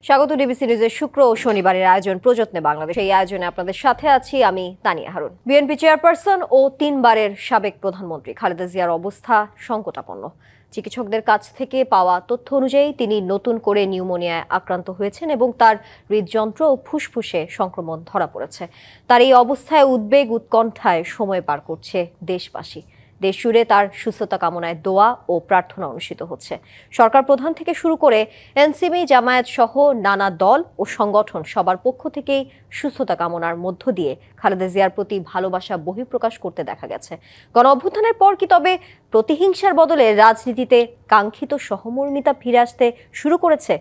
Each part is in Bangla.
স্বাগত ডিবিসি নিউজের শুক্র ও শনিবারের আয়োজন প্রযত্নে বাংলাদেশ। এই আয়োজনে আপনাদের সাথে আছি আমি তানিয়া হারুন। বিএনপি চেয়ারপারসন ও 3 বারের সাবেক প্রধানমন্ত্রী খালেদা জিয়ার অবস্থা সংকটাপন্ন। চিকিৎসকদের কাছ থেকে পাওয়া তথ্য অনুযায়ী তিনি নতুন করে নিউমোনিয়ায় আক্রান্ত হয়েছেন এবং তার হৃদযন্ত্র ও ফুসফুসে সংক্রমণ ধরা পড়েছে। তার এই অবস্থায় উদ্বেগ উৎকণ্ঠায় সময় পার করছে দেশবাসী। দেশ জুড়ে তার সুস্থতা কামনায় দোয়া ও প্রার্থনা অনুষ্ঠিত হচ্ছে। সরকার প্রধান থেকে শুরু করে এনসিবি, জামায়াত সহ নানা দল ও সংগঠন সবার পক্ষ থেকেই সুস্থতা কামনার মধ্য দিয়ে খালেদা জিয়ার প্রতি ভালোবাসা বহিঃপ্রকাশ করতে দেখা গেছে। গণঅভ্যুত্থানের পর কি তবে প্রতিহিংসার বদলে রাজনীতিতে কাঙ্ক্ষিত সহমর্মিতা ফিরে আসতে শুরু করেছে?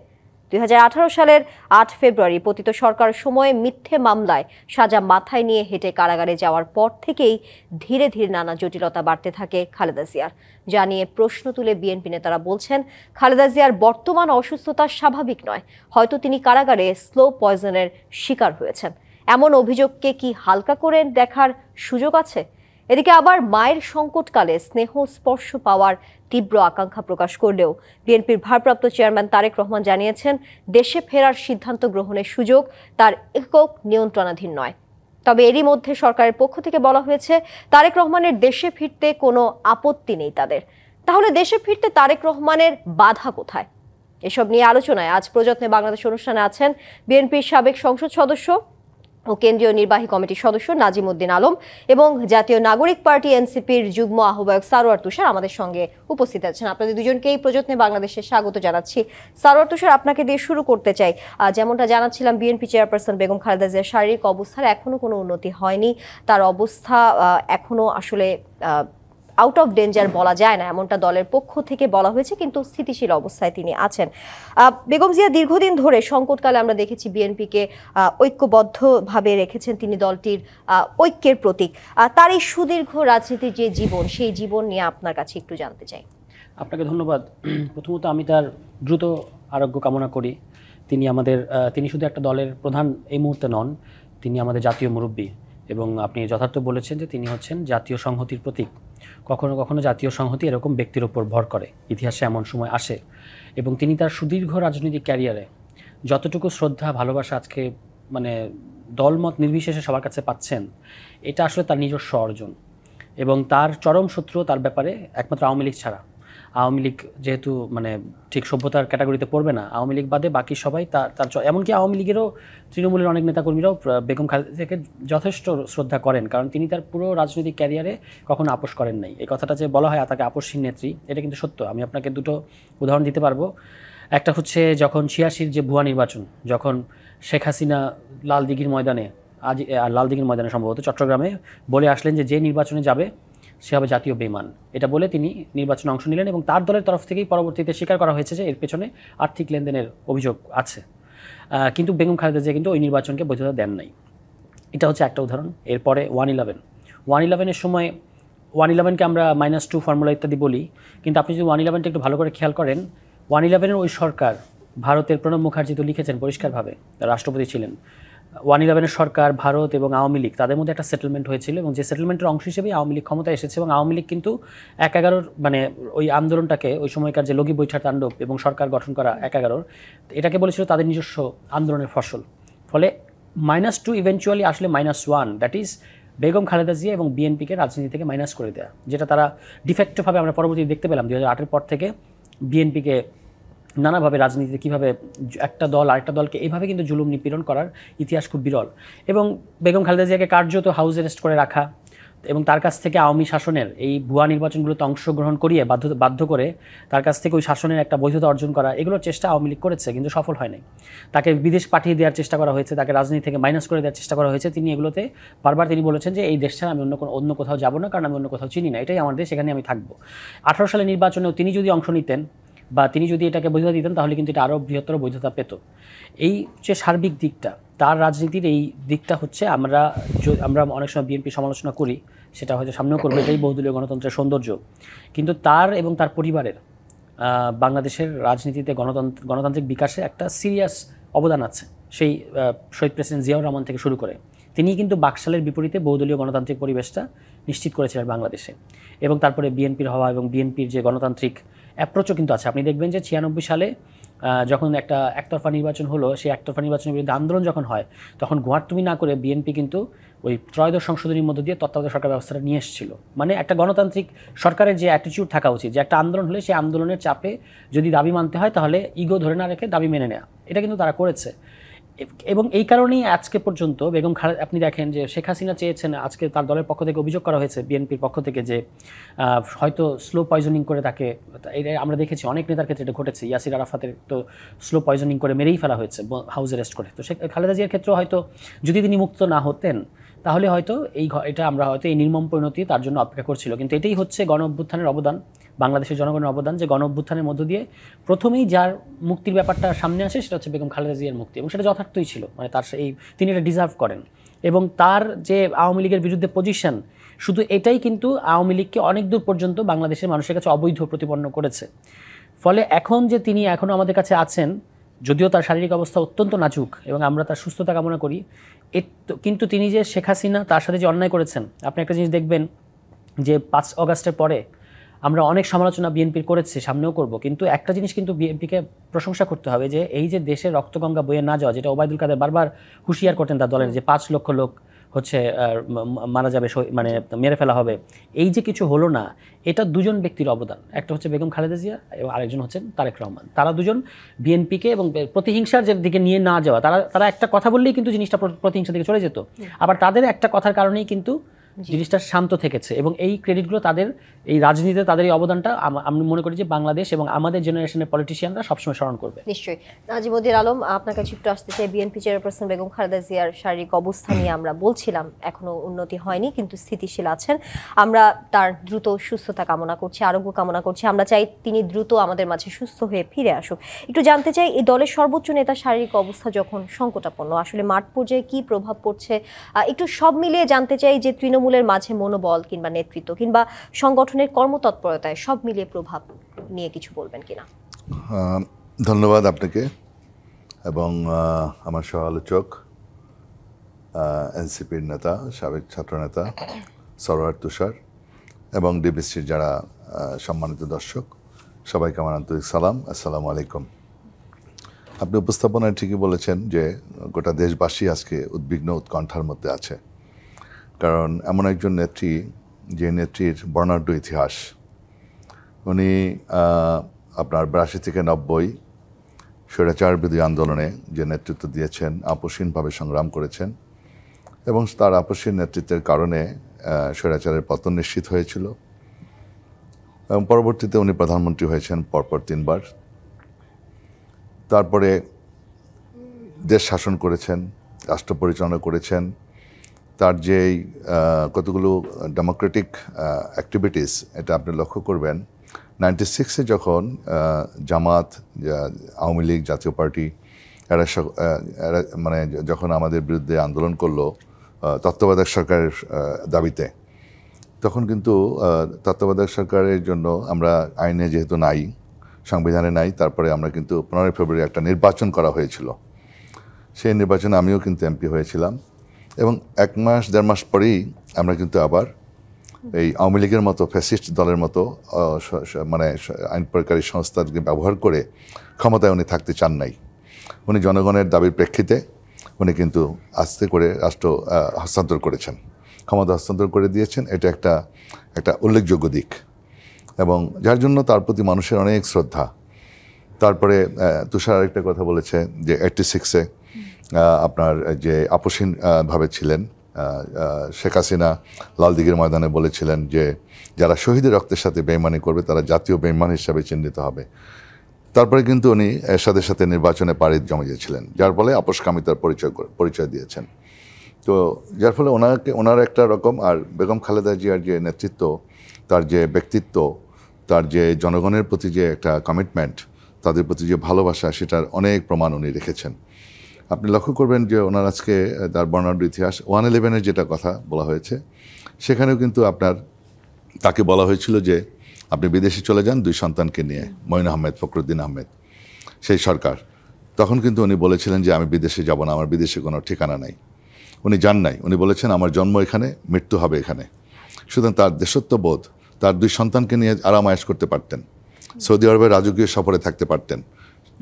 2018 সালের 8 ফেব্রুয়ারি পতিত সরকার সময়ে মিথ্যে মামলায় সাজা মাথায় নিয়ে হেঁটে কারাগারে যাওয়ার পর থেকেই ধীরে ধীরে নানা জটিলতা বাড়তে থাকে খালেদা জিয়ার। যা নিয়ে প্রশ্ন তুলে বিএনপি নেতারা বলছেন, খালেদা জিয়ার বর্তমান অসুস্থতা স্বাভাবিক নয়, হয়তো তিনি কারাগারে স্লো পয়জনের শিকার হয়েছেন। এমন অভিযোগকে কি হালকা করে দেখার সুযোগ আছে? এদিকে আবার মায়ের সংকটকালে স্নেহ স্পর্শ পাওয়ার তীব্র আকাঙ্ক্ষা প্রকাশ করলেও বিএনপির ভারপ্রাপ্ত চেয়ারম্যান তারেক রহমান জানিয়েছেন, দেশে ফেরার সিদ্ধান্ত গ্রহণের সুযোগ তার একক নিয়ন্ত্রণাধীন নয়। তবে এরই মধ্যে সরকারের পক্ষ থেকে বলা হয়েছে, তারেক রহমানের দেশে ফিরতে কোনো আপত্তি নেই তাদের। তাহলে দেশে ফিরতে তারেক রহমানের বাধা কোথায়? এসব নিয়ে আলোচনায় আজ প্রযত্নে বাংলাদেশ অনুষ্ঠানে আছেন বিএনপির সাবেক সংসদ সদস্য ও কেন্দ্রীয় নির্বাহী কমিটির সদস্য নাজিম উদ্দিন আলম এবং জাতীয় নাগরিক পার্টি এনসিপির যুগ্ম আহ্বায়ক সারোয়ার তুষার আমাদের সঙ্গে উপস্থিত আছেন। আপনাদের দুজনকেই প্রযত্নে বাংলাদেশে স্বাগত জানাচ্ছি। সারোয়ার তুষার, আপনাকে দিয়ে শুরু করতে চাই। যেমনটা জানাচ্ছিলাম, বিএনপি চেয়ারপারসন বেগম খালেদা জিয়ার শারীরিক অবস্থার এখনো কোনো উন্নতি হয়নি। তার অবস্থা এখনো আসলে আউট অফ ডেঞ্জার বলা যায় না, এমনটা দলের পক্ষ থেকে বলা হয়েছে, কিন্তু স্থিতিশীল অবস্থায় তিনি আছেন। বেগম জিয়া দীর্ঘদিন ধরে সংকটকালে আমরা দেখেছি বিএনপিকে ঐক্যবদ্ধভাবে রেখেছেন, তিনি দলটির ঐক্যের প্রতীক। তার এই সুদীর্ঘ রাজনীতির যে জীবন, সেই জীবন নিয়ে আপনার কাছে একটু জানতে চাই। আপনাকে ধন্যবাদ। প্রথমত আমি তার দ্রুত আরোগ্য কামনা করি। তিনি শুধু একটা দলের প্রধান এই মুহূর্তে নন, তিনি আমাদের জাতীয় মুরব্বী এবং আপনি যথার্থ বলেছেন যে তিনি হচ্ছেন জাতীয় সংহতির প্রতীক। কখনো কখনো জাতীয় সংহতি এরকম ব্যক্তির ওপর ভর করে, ইতিহাসে এমন সময় আসে এবং তিনি তার সুদীর্ঘ রাজনৈতিক ক্যারিয়ারে যতটুকু শ্রদ্ধা ভালোবাসা আজকে দলমত নির্বিশেষে সবার কাছে পাচ্ছেন, এটা আসলে তার নিজস্ব অর্জন। এবং তার চরম শত্রু তার ব্যাপারে একমাত্র আওয়ামী লীগ ছাড়া। আওয়ামী লীগ যেহেতু ঠিক সভ্যতার ক্যাটাগরিতে পড়বে না, আওয়ামী লীগ বাদে বাকি সবাই তার এমনকি আওয়ামী লীগেরও তৃণমূলের অনেক নেতাকর্মীরাও বেগম খালেদাকে যথেষ্ট শ্রদ্ধা করেন, কারণ তিনি তার পুরো রাজনৈতিক ক্যারিয়ারে কখনো আপোষ করেন নাই। এই কথাটা যে বলা হয় তাকে আপোষহীন নেত্রী, এটা কিন্তু সত্য। আমি আপনাকে দুটো উদাহরণ দিতে পারবো। একটা হচ্ছে যখন 86-র যে ভুয়া নির্বাচন, যখন শেখ হাসিনা লালদিঘির ময়দানে সম্ভবত চট্টগ্রামে বলে আসলেন যে নির্বাচনে যাবে সে হবে জাতীয় বেঈমান, এটা বলে তিনি নির্বাচনে অংশ নিলেন এবং তার দলের তরফ থেকেই পরবর্তীতে স্বীকার করা হয়েছে যে এর পেছনে আর্থিক লেনদেনের অভিযোগ আছে। কিন্তু বেগম খালেদা জিয়া কিন্তু ওই নির্বাচনকে বৈধতা দেন নাই। এটা হচ্ছে একটা উদাহরণ। এরপরে 111-এর সময় 111কে আমরা -2 ফর্মুলা ইত্যাদি বলি, কিন্তু আপনি যদি 111টা একটু ভালো করে খেয়াল করেন, 111-এর ওই সরকার, ভারতের প্রণব মুখার্জি তো লিখেছেন পরিষ্কারভাবে, রাষ্ট্রপতি ছিলেন। 111-এর সরকার, ভারত এবং আওয়ামী লীগ তাদের মধ্যে একটা সেটেলমেন্ট হয়েছিল এবং যে সেটেলমেন্টের অংশ হিসেবেই আওয়ামী লীগ ক্ষমতায় এসেছে এবং আওয়ামী লীগ কিন্তু 1/11 ওই আন্দোলনটাকে, ওই সময়কার যে লগি বৈঠার তাণ্ডব এবং সরকার গঠন করা 1/11 এটাকে বলেছিল তাদের নিজস্ব আন্দোলনের ফসল। ফলে -2 ইভেনচুয়ালি আসলে -1, দ্যাট ইজ বেগম খালেদা জিয়া এবং বিএনপিকে রাজনীতি থেকে মাইনাস করে দেওয়া, যেটা তারা ডিফেক্টিভভাবে আমরা পরবর্তীতে দেখতে পেলাম 2008-এর পর থেকে বিএনপিকে নানাভাবে রাজনীতিতে কীভাবে একটা দল আরেকটা দলকে এইভাবে কিন্তু জুলুম নিপীড়ন করার ইতিহাস খুব বিরল। এবং বেগম খালেদা জিয়াকে কার্যত হাউস অ্যারেস্ট করে রাখা এবং তার কাছ থেকে আওয়ামী শাসনের এই ভুয়া নির্বাচনগুলোতে অংশগ্রহণ করিয়ে বাধ্য করে তার কাছ থেকে ওই শাসনের একটা বৈধতা অর্জন করা, এগুলোর চেষ্টা আওয়ামী লীগ করেছে কিন্তু সফল হয় নাই। তাকে বিদেশ পাঠিয়ে দেওয়ার চেষ্টা করা হয়েছে, তাকে রাজনীতি থেকে মাইনাস করে দেওয়ার চেষ্টা করা হয়েছে। তিনি এগুলোতে বারবার তিনি বলেছেন যে এই দেশ ছাড়া আমি অন্য কোথাও যাব না, কারণ আমি অন্য কোথাও চিনি না, এটাই আমার দেশ, এখানে আমি থাকবো। 18 সালের নির্বাচনেও তিনি যদি অংশ নিতেন বা তিনি যদি এটাকে বৈধতা দিতেন তাহলে কিন্তু এটা আরও বৃহত্তর বৈধতা পেত। এই যে সার্বিক দিকটা, তার রাজনীতির এই দিকটা হচ্ছে আমরা অনেক সময় বিএনপি সমালোচনা করি, সেটা হয়তো সামনেও করবো, এটাই বহুদলীয় গণতন্ত্রের সৌন্দর্য। কিন্তু তার এবং তার পরিবারের বাংলাদেশের রাজনীতিতে গণতান্ত্রিক বিকাশে একটা সিরিয়াস অবদান আছে। সেই শহীদ প্রেসিডেন্ট জিয়াউর রহমান থেকে শুরু করে তিনি কিন্তু বাকশালের বিপরীতে বহুদলীয় গণতান্ত্রিক পরিবেশটা নিশ্চিত করেছিলেন বাংলাদেশে। এবং তারপরে বিএনপির হওয়া এবং বিএনপির যে গণতান্ত্রিক অ্যাপ্রোচও কিন্তু আছে। আপনি দেখবেন যে 96 সালে যখন একটা একতরফা নির্বাচন হলো, সেই একতরফা নির্বাচনের বিরুদ্ধে আন্দোলন যখন হয়, তখন গোয়ার্তুমি না করে বিএনপি কিন্তু ওই ত্রয়োদশ সংশোধনীর মধ্য দিয়ে তত্ত্বাবধায়ক সরকার ব্যবস্থাটা নিয়ে এসেছিল। মানে একটা গণতান্ত্রিক সরকারের যে অ্যাটিটিউড থাকা উচিত, যে একটা আন্দোলন হলে সেই আন্দোলনের চাপে যদি দাবি মানতে হয় তাহলে ইগো ধরে না রেখে দাবি মেনে নেওয়া, এটা কিন্তু তারা করেছে। এবং এই কারণেই আজকে পর্যন্ত বেগম খালেদা, আপনি দেখেন যে শেখ হাসিনা চেয়েছেন, আজকে তার দলের পক্ষ থেকে অভিযোগ করা হয়েছে বিএনপির পক্ষ থেকে যে হয়তো স্লো পয়জনিং করে তাকে, এটা আমরা দেখেছি অনেক নেতার ক্ষেত্রে এটা ঘটেছে। ইয়াসির আরাফাতের তো স্লো পয়জনিং করে মেরেই ফেলা হয়েছে হাউস অ্যারেস্ট করে। তো শেখ খালেদা জিয়ার ক্ষেত্রেও হয়তো যদি তিনি মুক্ত না হতেন তাহলে হয়তো এটা আমরা হয়তো এই নির্মম পরিণতি তার জন্য অপেক্ষা করছিল। কিন্তু এটাই হচ্ছে গণ অভ্যুত্থানের অবদান, বাংলাদেশের জনগণের অবদান, যে গণ অভ্যুত্থানের মধ্য দিয়ে প্রথমেই যার মুক্তির ব্যাপারটা সামনে আসে সেটা হচ্ছে বেগম খালেদা জিয়ার মুক্তি, এবং সেটা যথার্থই ছিল। মানে তার তিনি এটা ডিজার্ভ করেন। এবং তার যে আওয়ামী লীগের বিরুদ্ধে পজিশন, শুধু এটাই কিন্তু আওয়ামী লীগকে অনেক দূর পর্যন্ত বাংলাদেশের মানুষের কাছে অবৈধ প্রতিপন্ন করেছে। ফলে এখন যে তিনি এখনও আমাদের কাছে আছেন, যদিও তার শারীরিক অবস্থা অত্যন্ত নাজুক এবং আমরা তার সুস্থতা কামনা করি, কিন্তু তিনি যে শেখ হাসিনা তার সাথে যে অন্যায় করেছেন, আপনি একটা জিনিস দেখবেন যে 5 অগাস্টের পরে আমরা অনেক সমালোচনা বিএনপির করেছি, সামনেও করব, কিন্তু একটা জিনিস কিন্তু বিএনপিকে প্রশংসা করতে হবে, যে এই যে দেশের রক্তগঙ্গা বয়ে না যাওয়া, যেটা ওবায়দুল কাদের বারবার হুঁশিয়ার করতেন তার দলের, যে 5 লক্ষ লোক হচ্ছে মারা যাবে, মানে মেরে ফেলা হবে, এই যে কিছু হলো না, এটা দুজন ব্যক্তির অবদান। একটা হচ্ছে বেগম খালেদা জিয়া এবং আরেকজন হচ্ছেন তারেক রহমান। তারা দুজন বিএনপিকে এবং প্রতিহিংসার যে দিকে নিয়ে না যাওয়া, তারা একটা কথা বললেই কিন্তু জিনিসটা প্রতিহিংসা দিকে চলে যেত। আবার তাদের একটা কথার কারণেই কিন্তু জিনিসটা শান্ত থেকেছে, এবং এই ক্রেডিটগুলো তাদের এই রাজনীতিতে তাদের এই অবদানটা আমি মনে করি যে বাংলাদেশ এবং আমাদের জেনারেশনের পলিটিশিয়ানরা সবসময় স্মরণ করবে। নিশ্চয়ই। নাজিমুদ্দিন আলম, আপনার কাছে একটু আসতে চাই। বিএনপি চেয়ারপারসন বেগম খালেদা জিয়ার শারীরিক অবস্থা নিয়ে আমরা বলছিলাম এখনো উন্নতি হয়নি, কিন্তু স্থিতিশীল আছেন। আমরা তার দ্রুত সুস্থতা কামনা করছি, আরোগ্য কামনা করছি। আমরা চাই তিনি দ্রুত আমাদের মাঝে সুস্থ হয়ে ফিরে আসুক। একটু জানতে চাই, এই দলের সর্বোচ্চ নেতার শারীরিক অবস্থা যখন সংকটাপন্ন, আসলে মাঠ পর্যায়ে কি প্রভাব পড়ছে, একটু সব মিলিয়ে জানতে চাই, যে তৃণমূলের মাঝে মনোবল কিংবা নেতৃত্ব কিংবা সংগঠনের কর্মতৎপরতায় সব মিলিয়ে প্রভাব নিয়ে কিছু বলবেন কিনা। ধন্যবাদ আপনাকে এবং আমার সহ আলোচক এনসিপির নেতা, সাবেক ছাত্রনেতা সরোয়ার তুষার এবং ডিবিসির যারা সম্মানিত দর্শক, সবাইকে আমার আন্তরিক সালাম, আসসালামু আলাইকুম। আপনি উপস্থাপনায় ঠিকই বলেছেন যে গোটা দেশবাসী আজকে উদ্বিগ্ন উৎকণ্ঠার মধ্যে আছে, কারণ এমন একজন নেত্রী, যে নেত্রীর বর্ণাঢ্য ইতিহাস, উনি আপনার 82 থেকে 90 স্বৈরাচার বিরোধী আন্দোলনে যে নেতৃত্ব দিয়েছেন, আপসহীনভাবে সংগ্রাম করেছেন, এবং তার আপসহীন নেতৃত্বের কারণে স্বৈরাচারের পতন নিশ্চিত হয়েছিল, এবং পরবর্তীতে উনি প্রধানমন্ত্রী হয়েছেন পরপর 3 বার। তারপরে দেশ শাসন করেছেন, রাষ্ট্র পরিচালনা করেছেন। তার যেই কতগুলো ডেমোক্রেটিক অ্যাক্টিভিটিস, এটা আপনি লক্ষ্য করবেন 96-এ যখন জামাত, আওয়ামী লীগ, জাতীয় পার্টি এরা মানে যখন আমাদের বিরুদ্ধে আন্দোলন করলো তত্ত্বাবধায়ক সরকারের দাবিতে, তখন কিন্তু তত্ত্বাবধায়ক সরকারের জন্য আমরা আইনে যেহেতু নাই, সংবিধানে নাই, তারপরে আমরা কিন্তু 15 ফেব্রুয়ারি একটা নির্বাচন করা হয়েছিল। সেই নির্বাচনে আমিও কিন্তু এমপি হয়েছিলাম, এবং 1 মাস 1.5 মাস পরেই আমরা কিন্তু আবার এই আওয়ামী লীগের মতো ফ্যাসিস্ট দলের মতো মানে আইন প্রয়োগকারী সংস্থাকে ব্যবহার করে ক্ষমতায় উনি থাকতে চান নাই। উনি জনগণের দাবির প্রেক্ষিতে উনি কিন্তু আস্তে করে রাষ্ট্র হস্তান্তর করেছেন, ক্ষমতা হস্তান্তর করে দিয়েছেন। এটা একটা উল্লেখযোগ্য দিক, এবং যার জন্য তার প্রতি মানুষের অনেক শ্রদ্ধা। তারপরে তুষার আরেকটা কথা বলেছে যে 86-এ আপনার যে আপসহীন ভাবে ছিলেন, শেখ হাসিনা লালদিঘির ময়দানে বলেছিলেন যে যারা শহীদের রক্তের সাথে বেইমানি করবে তারা জাতীয় বেইমান হিসাবে চিহ্নিত হবে। তারপরে কিন্তু উনি এর সাথে সাথে নির্বাচনে পাড়ি জমিয়েছিলেন, যার ফলে আপোষকামিতার পরিচয় দিয়েছেন। তো যার ফলে ওনার একটা রকম, আর বেগম খালেদা জিয়ার যে নেতৃত্ব, তার যে ব্যক্তিত্ব, তার যে জনগণের প্রতি যে একটা কমিটমেন্ট, তাদের প্রতি যে ভালোবাসা, সেটার অনেক প্রমাণ উনি রেখেছেন। আপনি লক্ষ্য করবেন যে ওনার আজকে তার বর্ণাঢ্য ইতিহাস 111-এর যেটা কথা বলা হয়েছে, সেখানেও কিন্তু তাকে বলা হয়েছিল যে আপনি বিদেশে চলে যান 2 সন্তানকে নিয়ে, মঈন আহমেদ, ফখরুদ্দিন আহমেদ, সেই সরকার। তখন কিন্তু উনি বলেছিলেন যে আমি বিদেশে যাব না, আমার বিদেশে কোনো ঠিকানা নাই। উনি যান নাই, উনি বলেছেন আমার জন্ম এখানে, মৃত্যু হবে এখানে। সুতরাং তার দেশত্ববোধ, তার 2 সন্তানকে নিয়ে আরাম আয়েশ করতে পারতেন, সৌদি আরবের রাজকীয় সফরে থাকতে পারতেন,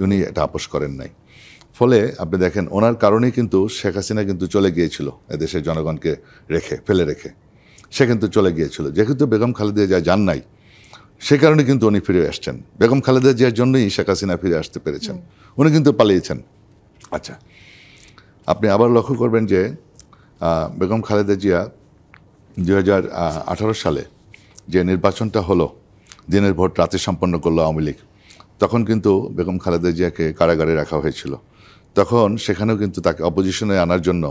উনি এটা আপোষ করেন নাই। ফলে আপনি দেখেন ওনার কারণেই কিন্তু শেখ হাসিনা কিন্তু চলে গিয়েছিল এদেশের জনগণকে ফেলে রেখে সে কিন্তু চলে গিয়েছিল। যেহেতু বেগম খালেদা জিয়া যান নাই, সে কারণে কিন্তু উনি ফিরে আসছেন। বেগম খালেদা জিয়ার জন্যই শেখ হাসিনা ফিরে আসতে পেরেছেন, উনি কিন্তু পালিয়েছেন। আচ্ছা, আপনি আবার লক্ষ্য করবেন যে বেগম খালেদা জিয়া 2018 সালে যে নির্বাচনটা হলো, দিনের ভোট রাতে সম্পন্ন করলো আওয়ামী লীগ, তখন কিন্তু বেগম খালেদা জিয়াকে কারাগারে রাখা হয়েছিল। তখন সেখানেও কিন্তু তাকে অপোজিশনে আনার জন্য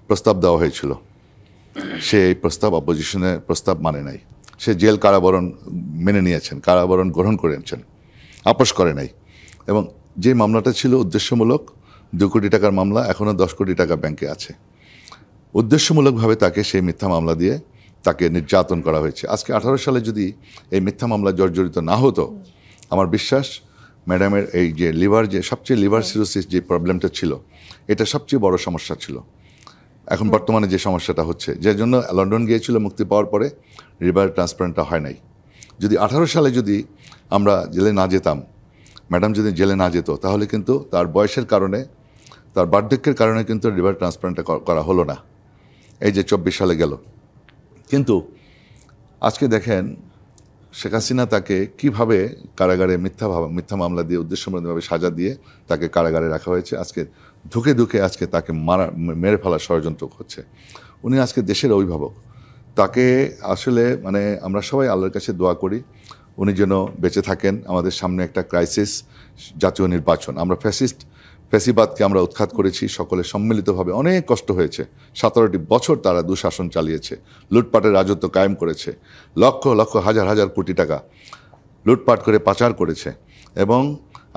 প্রস্তাব দেওয়া হয়েছিল। সে এই অপোজিশনের প্রস্তাব মানে নাই। সে জেল কারাবরণ মেনে নিয়েছেন, কারাবরণ গ্রহণ করেছেন, আপোষ করে নাই। এবং যে মামলাটা ছিল উদ্দেশ্যমূলক, 2 কোটি টাকার মামলা, এখনও 10 কোটি টাকা ব্যাংকে আছে। উদ্দেশ্যমূলকভাবে তাকে সেই মিথ্যা মামলা দিয়ে তাকে নির্যাতন করা হয়েছে। আজকে 18 সালে যদি এই মিথ্যা মামলা জর্জরিত না হতো, আমার বিশ্বাস ম্যাডামের এই যে সবচেয়ে লিভার সিরোসিস যে প্রবলেমটা ছিল, এটা সবচেয়ে বড় সমস্যা ছিল। এখন বর্তমানে যে সমস্যাটা হচ্ছে, যে জন্য লন্ডন গিয়েছিল মুক্তি পাওয়ার পরে, লিভার ট্রান্সপ্লান্টটা হয় নাই। যদি 18 সালে যদি আমরা জেলে না যেতাম, ম্যাডাম যদি জেলে না যেত, তাহলে কিন্তু তার বয়সের কারণে, তার বার্ধক্যের কারণে কিন্তু লিভার ট্রান্সপ্লান্টটা করা হলো না। এই যে 24 সালে গেল। কিন্তু আজকে দেখেন শেখ হাসিনা তাকে কীভাবে কারাগারে মিথ্যা মামলা দিয়ে উদ্দেশ্যমূলকভাবে সাজা দিয়ে তাকে কারাগারে রাখা হয়েছে। আজকে ধুকে ধুকে আজকে তাকে মেরে ফেলার ষড়যন্ত্র হচ্ছে। উনি আজকে দেশের অভিভাবক, তাকে আসলে মানে আমরা সবাই আল্লাহর কাছে দোয়া করি উনি যেন বেঁচে থাকেন। আমাদের সামনে একটা ক্রাইসিস, জাতীয় নির্বাচন। আমরা ফ্যাসিবাদকে আমরা উৎখাত করেছি সকলে সম্মিলিতভাবে, অনেক কষ্ট হয়েছে। 17টি বছর তারা দুঃশাসন চালিয়েছে, লুটপাটের রাজত্ব কায়েম করেছে, লক্ষ লক্ষ হাজার হাজার কোটি টাকা লুটপাট করে পাচার করেছে। এবং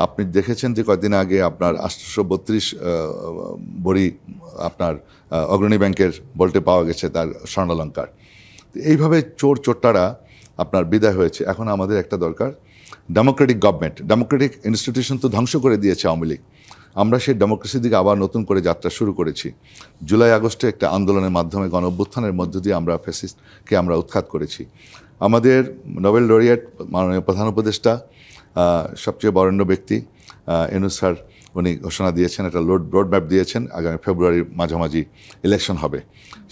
আপনি দেখেছেন যে কয়েকদিন আগে আপনার 832 বড়ি আপনার অগ্রণী ব্যাংকের বল্টে পাওয়া গেছে তার স্বর্ণালঙ্কার। এইভাবে চোরটারা আপনার বিদায় হয়েছে। এখন আমাদের একটা দরকার ডেমোক্রেটিক গভর্নমেন্ট। ডেমোক্রেটিক ইনস্টিটিউশন তো ধ্বংস করে দিয়েছে আওয়ামী লীগ। আমরা সেই ডেমোক্রেসির দিকে আবার নতুন করে যাত্রা শুরু করেছি। জুলাই আগস্টে একটা আন্দোলনের মাধ্যমে, গণ অভ্যুত্থানের মধ্য দিয়ে আমরা ফ্যাসিস্টকে আমরা উৎখাত করেছি। আমাদের নোবেল লরিয়েট মাননীয় প্রধান উপদেষ্টা, সবচেয়ে বরেণ্য ব্যক্তি ইউনূস স্যার, উনি ঘোষণা দিয়েছেন, একটা রোড ম্যাপ দিয়েছেন, আগামী ফেব্রুয়ারির মাঝামাঝি ইলেকশন হবে।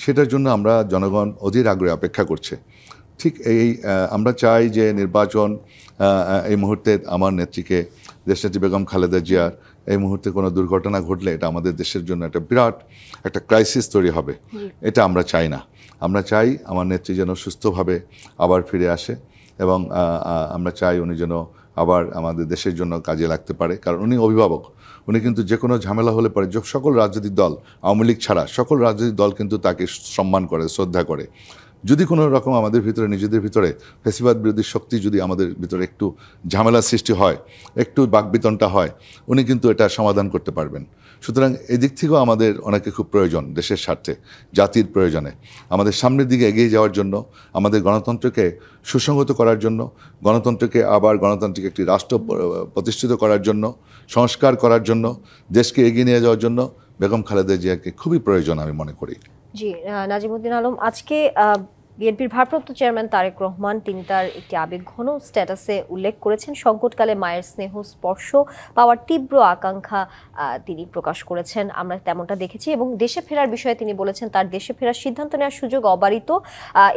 সেটার জন্য আমরা জনগণ অধীর আগ্রহে অপেক্ষা করছে। ঠিক আমরা চাই যে নির্বাচন এই মুহূর্তে আমার নেত্রীকে, দেশনেত্রী বেগম খালেদা জিয়ার এই মুহূর্তে কোনো দুর্ঘটনা ঘটলে এটা আমাদের দেশের জন্য একটা বিরাট একটা ক্রাইসিস তৈরি হবে। এটা আমরা চাই না। আমরা চাই আমার নেত্রী যেন সুস্থভাবে আবার ফিরে আসে এবং আমরা চাই উনি যেন আবার আমাদের দেশের জন্য কাজে লাগতে পারে। কারণ উনি অভিভাবক, উনি কিন্তু যে কোনো ঝামেলা হলে পরে সকল রাজনৈতিক দল, আওয়ামী লীগ ছাড়া সকল রাজনৈতিক দল কিন্তু তাকে সম্মান করে, শ্রদ্ধা করে। যদি কোনো রকম আমাদের ভিতরে, নিজেদের ভিতরে ফ্যাসিবাদ বিরোধী শক্তি যদি আমাদের ভিতরে একটু ঝামেলার সৃষ্টি হয়, একটু বাকবিতণ্ডা হয়, উনি কিন্তু এটা সমাধান করতে পারবেন। সুতরাং এদিক থেকেও আমাদের অনেকে খুব প্রয়োজন, দেশের স্বার্থে, জাতির প্রয়োজনে, আমাদের সামনের দিকে এগিয়ে যাওয়ার জন্য, আমাদের গণতন্ত্রকে সুসংহত করার জন্য, গণতন্ত্রকে আবার গণতান্ত্রিক একটি রাষ্ট্র প্রতিষ্ঠিত করার জন্য, সংস্কার করার জন্য, দেশকে এগিয়ে নিয়ে যাওয়ার জন্য বেগম খালেদা জিয়াকে খুবই প্রয়োজন আমি মনে করি। জি, নাজিমুদ্দিন আলম, আজকে বিএনপির ভারপ্রাপ্ত চেয়ারম্যান তারেক রহমান তিনি তার একটি আবেগঘন স্ট্যাটাসে উল্লেখ করেছেন, সংকটকালে মায়ের স্নেহ স্পর্শ পাওয়ার তীব্র আকাঙ্ক্ষা তিনি প্রকাশ করেছেন। আমরা তেমনটা দেখেছি এবং দেশে ফেরার বিষয়ে তিনি বলেছেন তার দেশে ফেরার সিদ্ধান্ত নেওয়ার সুযোগ অবারিত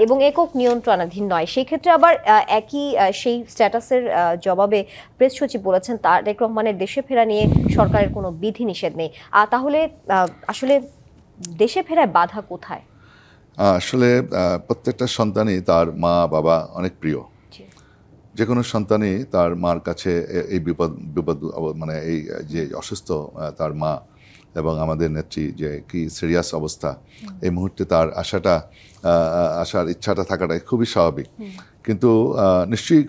এবং একক নিয়ন্ত্রণাধীন নয়। সেই ক্ষেত্রে আবার একই সেই স্ট্যাটাসের জবাবে প্রেস সচিব বলেছেন তারেক রহমানের দেশে ফেরা নিয়ে সরকারের কোনো বিধিনিষেধ নেই। তাহলে আসলে দেশে ফেরায় বাধা কোথায়? আসলে প্রত্যেকটা সন্তানই তার মা বাবা অনেক প্রিয়। যে কোনো সন্তানই তার মার কাছে এই বিপদ মানে এই যে অসুস্থ তার মা এবং আমাদের নেত্রী যে কি সিরিয়াস অবস্থা, এই মুহূর্তে তার আসার ইচ্ছাটা থাকাটা খুবই স্বাভাবিক। কিন্তু নিশ্চয়ই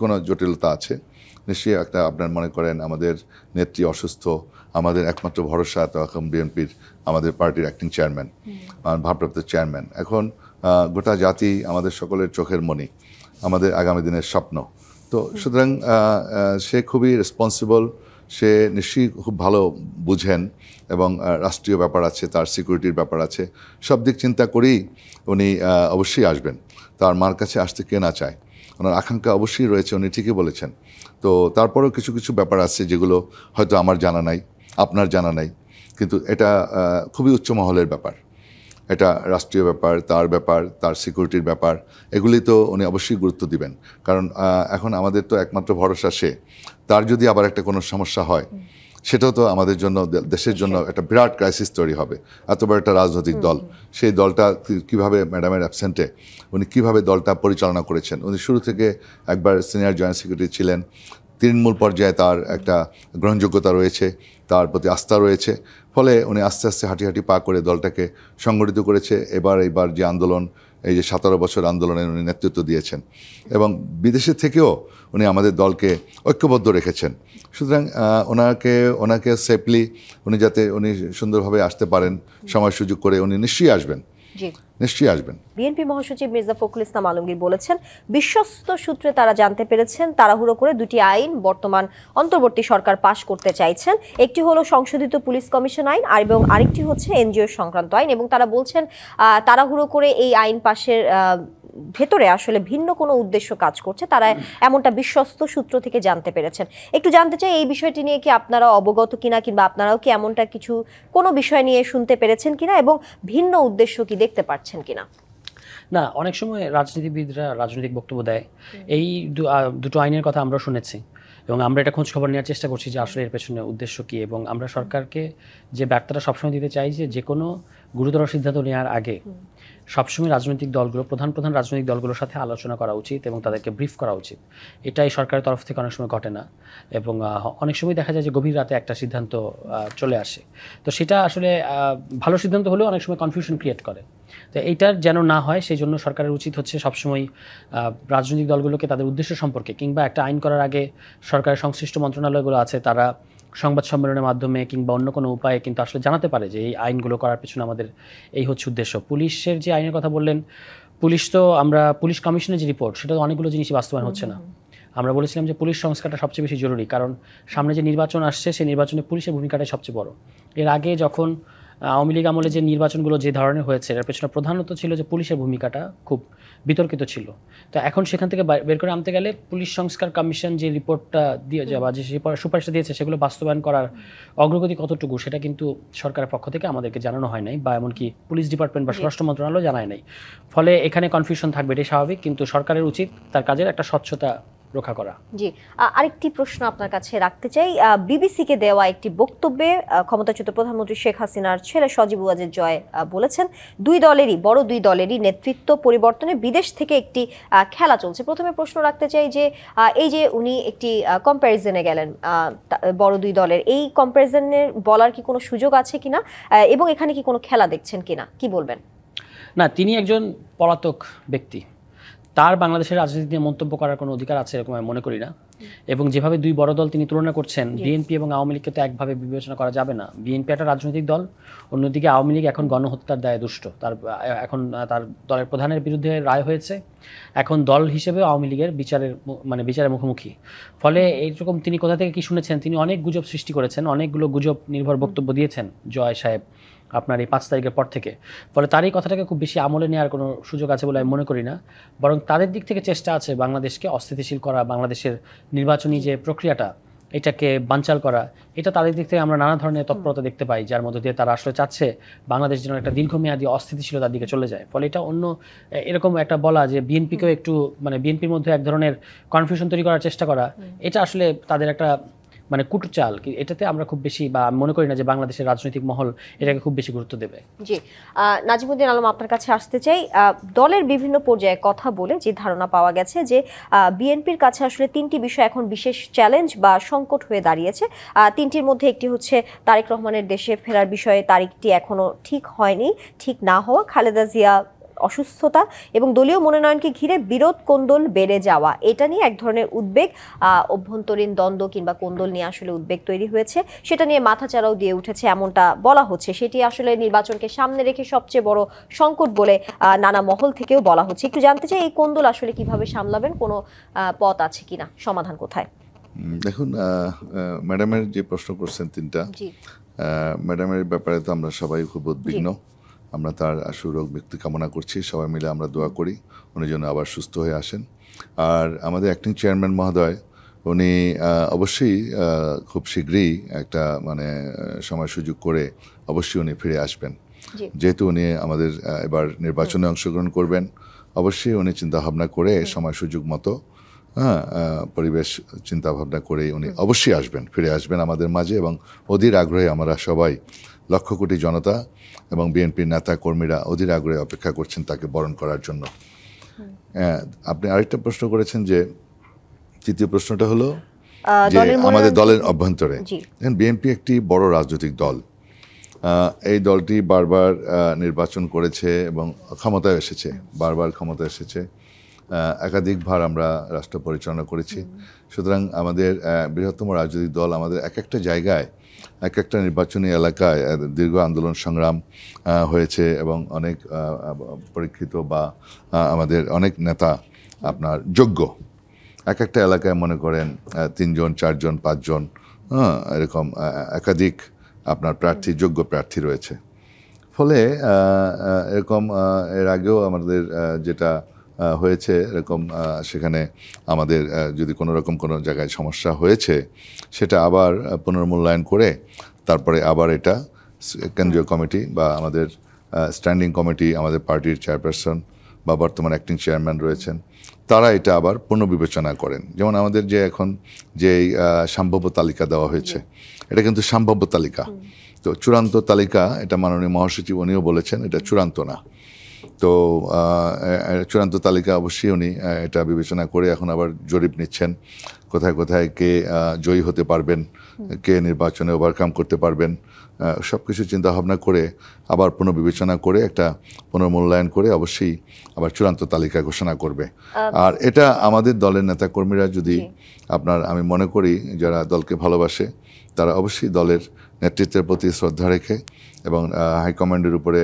কোনো জটিলতা আছে। নিশ্চয়ই একটা আপনার মনে করেন আমাদের নেত্রী অসুস্থ, আমাদের একমাত্র ভরসা তো এখন বিএনপির আমাদের পার্টির অ্যাক্টিং চেয়ারম্যান, ভারপ্রাপ্ত চেয়ারম্যান। এখন গোটা জাতি আমাদের সকলের চোখের মণি, আমাদের আগামী দিনের স্বপ্ন। তো সুতরাং সে খুবই রেসপন্সিবল, সে নিশ্চয়ই খুব ভালো বুঝেন এবং রাষ্ট্রীয় ব্যাপার আছে, তার সিকিউরিটির ব্যাপার আছে, সব দিক চিন্তা করেই উনি অবশ্যই আসবেন। তার মার কাছে আসতে কে না চায়। ওনার আকাঙ্ক্ষা অবশ্যই রয়েছে, উনি ঠিকই বলেছেন। তো তারপরেও কিছু কিছু ব্যাপার আছে যেগুলো হয়তো আমার জানা নাই, আপনার জানা নাই, কিন্তু এটা খুবই উচ্চ মহলের ব্যাপার, এটা রাষ্ট্রীয় ব্যাপার, তার সিকিউরিটির ব্যাপার, এগুলি তো উনি অবশ্যই গুরুত্ব দিবেন। কারণ এখন আমাদের তো একমাত্র ভরসা সে, তার যদি আবার একটা কোনো সমস্যা হয় সেটাও তো আমাদের জন্য, দেশের জন্য একটা বিরাট ক্রাইসিস তৈরি হবে। এত বড় একটা রাজনৈতিক দল, সেই দলটা কীভাবে, ম্যাডামের অ্যাবসেন্টে উনি কীভাবে দলটা পরিচালনা করেছেন। উনি শুরু থেকে একবার সিনিয়র জয়েন্ট সেক্রেটারি ছিলেন, তৃণমূল পর্যায়ে তার একটা গ্রহণযোগ্যতা রয়েছে, তার প্রতি আস্থা রয়েছে, ফলে উনি আস্তে আস্তে হাঁটি হাঁটি পা করে দলটাকে সংগঠিত করেছে। এইবার যে আন্দোলন, এই যে 17 বছর আন্দোলনের উনি নেতৃত্ব দিয়েছেন, এবং বিদেশে থেকেও উনি আমাদের দলকে ঐক্যবদ্ধ রেখেছেন। সুতরাং ওনাকে সেফলি উনি যাতে উনি সুন্দরভাবে আসতে পারেন, সময় সুযোগ করে উনি নিশ্চয়ই আসবেন, নিশ্চয়ই আসবেন। বিএনপি মহাসচিব মির্জা ফখরুল ইসলাম আলমগীর বলেছেন, বিশ্বস্ত সূত্রে তারা জানতে পেরেছেন তাড়াহুড়ো করে দুটি আইন বর্তমান অন্তর্বর্তী সরকার পাশ করতে চাইছেন। একটি হলো সংশোধিত পুলিশ কমিশন আইন, এবং আরেকটি হচ্ছে এনজিও সংক্রান্ত আইন। এবং তারা বলছেন তাড়াহুড়ো করে এই আইন পাশের ভেতরে আসলে ভিন্ন কোনো উদ্দেশ্য কাজ করছে, তারা এমনটা বিশ্বস্ত সূত্র থেকে জানতে পেরেছেন। একটু জানতে চাই এই বিষয়টি নিয়ে কি আপনারা অবগত কিনা, কিংবা আপনারাও কি এমনটা কিছু কোনো বিষয় নিয়ে শুনতে পেরেছেন কিনা, এবং ভিন্ন উদ্দেশ্য কি দেখতে পাচ্ছেন কিনা? না, অনেক সময় রাজনীতিবিদরা রাজনৈতিক বক্তব্য দেয়, এই দুটো আইনের কথা আমরা শুনেছি এবং আমরা এটা খোঁজ খবর নেওয়ার চেষ্টা করছি যে আসলে এর পেছনে উদ্দেশ্য কী। এবং আমরা সরকারকে যে বার্তাটা সবসময় দিতে চাই যে কোনো গুরুতর সিদ্ধান্ত নেওয়ার আগে সবসময় রাজনৈতিক দলগুলো, প্রধান রাজনৈতিক দলগুলোর সাথে আলোচনা করা উচিত এবং তাদেরকে ব্রিফ করা উচিত। এটাই সরকারের তরফ থেকে অনেক সময় ঘটে না, এবং অনেক সময় দেখা যায় যে গভীর রাতে একটা সিদ্ধান্ত চলে আসে। তো সেটা আসলে ভালো সিদ্ধান্ত হলেও অনেক সময় কনফিউশন ক্রিয়েট করে। তো এইটার যেন না হয় সেই জন্য সরকারের উচিত হচ্ছে সবসময় রাজনৈতিক দলগুলোকে তাদের উদ্দেশ্য সম্পর্কে, কিংবা একটা আইন করার আগে সরকারের সংশ্লিষ্ট মন্ত্রণালয়গুলো আছে, তারা সংবাদ সম্মেলনের মাধ্যমে কিংবা অন্য কোনো উপায়ে কিন্তু আসলে জানাতে পারে যে এই আইনগুলো করার পেছনে আমাদের এই হচ্ছে উদ্দেশ্য। পুলিশের যে আইনের কথা বললেন, পুলিশ কমিশনের যে রিপোর্ট, সেটা তো অনেকগুলো জিনিসই বাস্তবায়ন হচ্ছে না। আমরা বলেছিলাম যে পুলিশ সংস্কারটা সবচেয়ে বেশি জরুরি, কারণ সামনে যে নির্বাচন আসছে সেই নির্বাচনে পুলিশের ভূমিকাটাই সবচেয়ে বড়। এর আগে যখন আওয়ামী লীগ আমলে যে নির্বাচনগুলো যে ধরনের হয়েছে, এর পেছনে প্রধানত ছিল যে পুলিশের ভূমিকাটা খুব বিতর্কিত ছিল। তো এখন সেখান থেকে বের করে আনতে গেলে পুলিশ সংস্কার কমিশন যে রিপোর্টটা দিয়ে বা যে সুপারিশটা দিয়েছে সেগুলো বাস্তবায়ন করার অগ্রগতি কতটুকু সেটা কিন্তু সরকারের পক্ষ থেকে আমাদেরকে জানানো হয় নাই, বা এমনকি পুলিশ ডিপার্টমেন্ট বা স্বরাষ্ট্র মন্ত্রণালয় জানায় নাই। ফলে এখানে কনফিউশন থাকবে, এটাই স্বাভাবিক, কিন্তু সরকারের উচিত তার কাজের একটা স্বচ্ছতা রক্ষা করা। জি, আরেকটি প্রশ্ন আপনার কাছে রাখতে চাই। বিবিসিকে দেওয়া একটি বক্তব্যে ক্ষমতাচ্যুত প্রধানমন্ত্রী শেখ হাসিনার ছেলে সজীব ওয়াজেদ জয় বলেছেন, বড় দুই দলেরই নেতৃত্ব পরিবর্তনে বিদেশ থেকে একটি খেলা চলছে। প্রথমে প্রশ্ন রাখতে চাই যে এই যে উনি একটি কম্প্যারিজনে গেলেন বড় দুই দলের, এই কম্প্যারিজনের বলার কি কোনো সুযোগ আছে কিনা, এবং এখানে কি কোনো খেলা দেখছেন কিনা, কি বলবেন? না, তিনি একজন পলাতক ব্যক্তি, তার বাংলাদেশের রাজনীতি নিয়ে মন্তব্য করার কোনো অধিকার আছে এরকম আমি মনে করি না। এবং যেভাবে দুই বড় দল তিনি তুলনা করছেন, বিএনপি এবং আওয়ামী লীগকে তো একভাবে বিবেচনা করা যাবে না। বিএনপি একটা রাজনৈতিক দল, অন্যদিকে আওয়ামী লীগ এখন গণহত্যার দায়ে দুষ্ট। তার দলের প্রধানের বিরুদ্ধে রায় হয়েছে, এখন দল হিসেবে আওয়ামী লীগের বিচারের মুখোমুখি। ফলে এইরকম তিনি কোথা থেকে কি শুনেছেন, তিনি অনেক গুজব সৃষ্টি করেছেন, অনেকগুলো গুজব নির্ভর বক্তব্য দিয়েছেন জয় সাহেব আপনার এই 5 তারিখের পর থেকে। ফলে তার এই কথাটাকে খুব বেশি আমলে নেওয়ার কোনো সুযোগ আছে বলে আমি মনে করি না, বরং তাদের দিক থেকে চেষ্টা আছে বাংলাদেশকে অস্থিতিশীল করা, বাংলাদেশের নির্বাচনী যে প্রক্রিয়াটা এটাকে বানচাল করা। এটা তাদের দিক থেকে আমরা নানা ধরনের তৎপরতা দেখতে পাই, যার মধ্যে দিয়ে তারা আসলে চাচ্ছে বাংলাদেশ যেন একটা দীর্ঘমেয়াদী অস্থিতিশীলতার দিকে চলে যায়। ফলে এটা অন্য এরকম একটা বলা যে বিএনপিকেও একটু বিএনপির মধ্যে এক ধরনের কনফিউশন তৈরি করার চেষ্টা করা, এটা আসলে তাদের একটা কুটচাল। এটাতে আমরা খুব বেশি, বা আমি মনে করি না যে বাংলাদেশের রাজনৈতিক মহল এটাকে খুব বেশি গুরুত্ব দেবে। জি, নাজিমুদ্দিন আলম, আপনার কাছে আসতে চাই। দলের বিভিন্ন পর্যায়ে কথা বলে যে ধারণা পাওয়া গেছে যে বিএনপির কাছে আসলে 3টি বিষয় এখন বিশেষ চ্যালেঞ্জ বা সংকট হয়ে দাঁড়িয়েছে। 3টির মধ্যে একটি হচ্ছে তারেক রহমানের দেশে ফেরার বিষয়ে তারিখটি এখনো ঠিক হয়নি, ঠিক না হওয়া, খালেদা জিয়া অসুস্থতা এবং দলীয় মনোনয়নকে ঘিরে বিরোধ কোন্দল বেড়ে যাওয়া, এটা নিয়ে এক ধরনের উদ্বেগ, অভ্যন্তরীণ দ্বন্দ্ব কিংবা কোন্দল নিয়ে আসলে উদ্বেগ তৈরি হয়েছে, সেটা নিয়ে মাথাচাড়াও দিয়ে উঠেছে এমনটা বলা হচ্ছে। সেটি আসলে নির্বাচনকে সামনে রেখে সবচেয়ে বড় সংকট বলে নানা মহল থেকেও বলা হচ্ছে। একটু জানতে চাই এই কোন্দল আসলে কিভাবে সামলাবেন, কোনো পথ আছে কিনা, সমাধান কোথায়? দেখুন, ম্যাডামের যে প্রশ্ন করছেন 3টা, ম্যাডামের ব্যাপারে তো আমরা সবাই খুব উদ্বিগ্ন, আমরা তার সুরোগ মুক্তি কামনা করছি, সবাই মিলে আমরা দোয়া করি উনি যেন আবার সুস্থ হয়ে আসেন। আর আমাদের অ্যাক্টিং চেয়ারম্যান মহোদয় উনি অবশ্যই খুব শীঘ্রই একটা মানে সময় সুযোগ করে অবশ্যই উনি ফিরে আসবেন। যেহেতু উনি আমাদের এবার নির্বাচনে অংশগ্রহণ করবেন, অবশ্যই উনি চিন্তাভাবনা করে সময় সুযোগ মতো পরিবেশ চিন্তাভাবনা করেই উনি অবশ্যই আসবেন, ফিরে আসবেন আমাদের মাঝে। এবং অধীর আগ্রহে আমরা সবাই লক্ষ কোটি জনতা এবং বিএনপির নেতা কর্মীরা অধীর আগ্রহে অপেক্ষা করছেন তাকে বরণ করার জন্য। আপনি আরেকটা প্রশ্ন করেছেন, যে তৃতীয় প্রশ্নটা হলো যে আমাদের দলের অভ্যন্তরে। বিএনপি একটি বড় রাজনৈতিক দল, এই দলটি বারবার নির্বাচন করেছে এবং ক্ষমতায় এসেছে, বারবার ক্ষমতায় এসেছে, একাধিকবার আমরা রাষ্ট্র পরিচালনা করেছি। সুতরাং আমাদের বৃহত্তম রাজনৈতিক দল আমাদের এক একটা জায়গায় এক একটা নির্বাচনী এলাকায় দীর্ঘ আন্দোলন সংগ্রাম হয়েছে এবং অনেক পরীক্ষিত বা আমাদের অনেক নেতা আপনার যোগ্য, এক একটা এলাকায় মনে করেন 3 জন 4 জন 5 জন এরকম একাধিক আপনার প্রার্থী, যোগ্য প্রার্থী রয়েছে। ফলে এরকম এর আগেও আমাদের যেটা হয়েছে এরকম, সেখানে আমাদের যদি কোনো রকম কোনো জায়গায় সমস্যা হয়েছে সেটা আবার পুনর্মূল্যায়ন করে তারপরে আবার এটা কেন্দ্রীয় কমিটি বা আমাদের স্ট্যান্ডিং কমিটি, আমাদের পার্টির চেয়ারপারসন বা বর্তমান অ্যাক্টিং চেয়ারম্যান রয়েছেন, তারা এটা আবার পুনর্বিবেচনা করেন। যেমন আমাদের যে এখন যে সম্ভাব্য তালিকা দেওয়া হয়েছে, এটা কিন্তু সম্ভাব্য তালিকা, তো চূড়ান্ত তালিকা এটা মাননীয় মহাসচিব উনিও বলেছেন এটা চূড়ান্ত না। তো চূড়ান্ত তালিকা অবশ্যই উনি এটা বিবেচনা করে এখন আবার জরিপ নিচ্ছেন, কোথায় কোথায় কে জয়ী হতে পারবেন, কে নির্বাচনে ওভারকাম করতে পারবেন, সব কিছু চিন্তাভাবনা করে আবার পুনর্বিবেচনা করে একটা পুনর্মূল্যায়ন করে অবশ্যই আবার চূড়ান্ত তালিকা ঘোষণা করবে। আর এটা আমাদের দলের নেতাকর্মীরা যদি আমি মনে করি যারা দলকে ভালোবাসে তারা অবশ্যই দলের নেতৃত্বের প্রতি শ্রদ্ধা রেখে এবং হাইকমান্ডের উপরে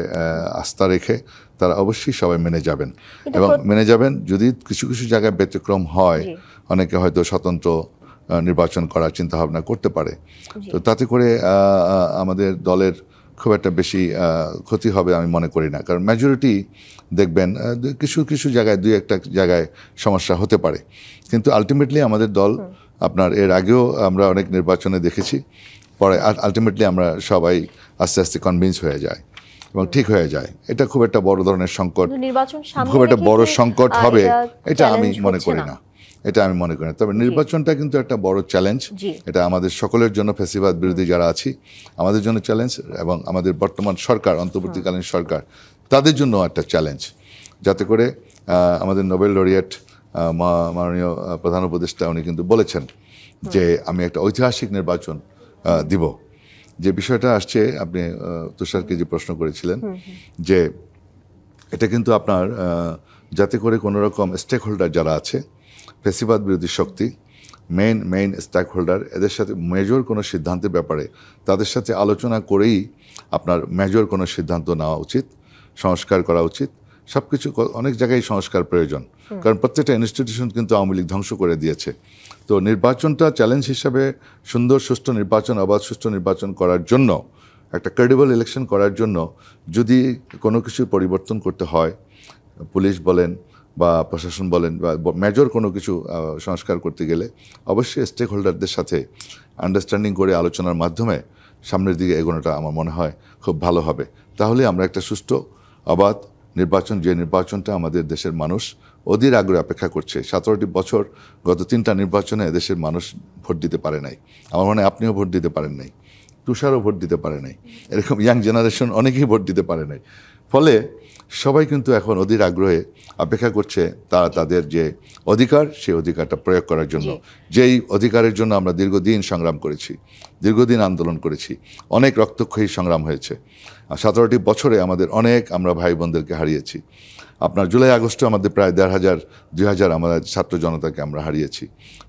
আস্থা রেখে তারা অবশ্যই সবাই মেনে যাবেন। এবং মেনে যাবেন যদি কিছু কিছু জায়গায় ব্যতিক্রম হয়, অনেকে হয়তো স্বতন্ত্র নির্বাচন করার চিন্তাভাবনা করতে পারে, তো তাতে করে আমাদের দলের খুব একটা বেশি ক্ষতি হবে আমি মনে করি না। কারণ মেজরিটি দেখবেন কিছু কিছু জায়গায় 2-1টা জায়গায় সমস্যা হতে পারে, কিন্তু আলটিমেটলি আমাদের দল আপনার এর আগেও আমরা অনেক নির্বাচনে দেখেছি, পরে আলটিমেটলি আমরা সবাই আস্তে আস্তে কনভিন্স হয়ে যায় এবং ঠিক হয়ে যায়। এটা খুব একটা বড় ধরনের সংকট, খুব একটা বড় সংকট হবে এটা আমি মনে করি না, এটা আমি মনে করি না। তবে নির্বাচনটা কিন্তু একটা বড় চ্যালেঞ্জ, এটা আমাদের সকলের জন্য, ফ্যাসিবাদ বিরোধী যারা আছি আমাদের জন্য চ্যালেঞ্জ, এবং আমাদের বর্তমান সরকার, অন্তর্বর্তীকালীন সরকার, তাদের জন্য একটা চ্যালেঞ্জ, যাতে করে আমাদের নোবেল লরিয়েট মাননীয় প্রধান উপদেষ্টা উনি কিন্তু বলেছেন যে আমি একটা ঐতিহাসিক নির্বাচন দিব। যে বিষয়টা আসছে, আপনি তুষারকে যে প্রশ্ন করেছিলেন যে এটা কিন্তু আপনার যাতে করে কোনো রকম স্টেক হোল্ডার যারা আছে, ফ্যাসিবাদ বিরোধী শক্তি, মেইন স্টেক হোল্ডার, এদের সাথে মেজর কোনো সিদ্ধান্তের ব্যাপারে তাদের সাথে আলোচনা করেই আপনার মেজর কোনো সিদ্ধান্ত নেওয়া উচিত, সংস্কার করা উচিত। সব কিছু অনেক জায়গায় সংস্কার প্রয়োজন, কারণ প্রত্যেকটা ইনস্টিটিউশন কিন্তু আওয়ামী লীগ ধ্বংস করে দিয়েছে। তো নির্বাচনটা চ্যালেঞ্জ হিসাবে সুন্দর সুষ্ঠু নির্বাচন, অবাধ সুষ্ঠু নির্বাচন করার জন্য, একটা ক্রেডিবল ইলেকশন করার জন্য যদি কোনো কিছু পরিবর্তন করতে হয়, পুলিশ বলেন বা প্রশাসন বলেন বা মেজর কোনো কিছু সংস্কার করতে গেলে অবশ্যই স্টেক হোল্ডারদের সাথে আন্ডারস্ট্যান্ডিং করে আলোচনার মাধ্যমে সামনের দিকে এগোনোটা আমার মনে হয় খুব ভালো হবে। তাহলে আমরা একটা সুষ্ঠু অবাধ নির্বাচন, যে নির্বাচনটা আমাদের দেশের মানুষ অধীর আগ্রহে অপেক্ষা করছে। 17টি বছর গত 3টা নির্বাচনে দেশের মানুষ ভোট দিতে পারে নাই, আমার মনে হয় আপনিও ভোট দিতে পারেন নাই, তুষারও ভোট দিতে পারে নাই, এরকম ইয়াং জেনারেশন অনেকেই ভোট দিতে পারে নাই। ফলে সবাই কিন্তু এখন অধীর আগ্রহে অপেক্ষা করছে তারা তাদের যে অধিকার, সেই অধিকারটা প্রয়োগ করার জন্য, যেই অধিকারের জন্য আমরা দীর্ঘদিন সংগ্রাম করেছি, দীর্ঘদিন আন্দোলন করেছি, অনেক রক্তক্ষয়ী সংগ্রাম হয়েছে। 17টি বছরে আমরা আমরা ভাই বোনদেরকে হারিয়েছি। আপনার জুলাই আগস্টে আমাদের প্রায় 1,500-2,000 আমাদের ছাত্র জনতাকে আমরা হারিয়েছি।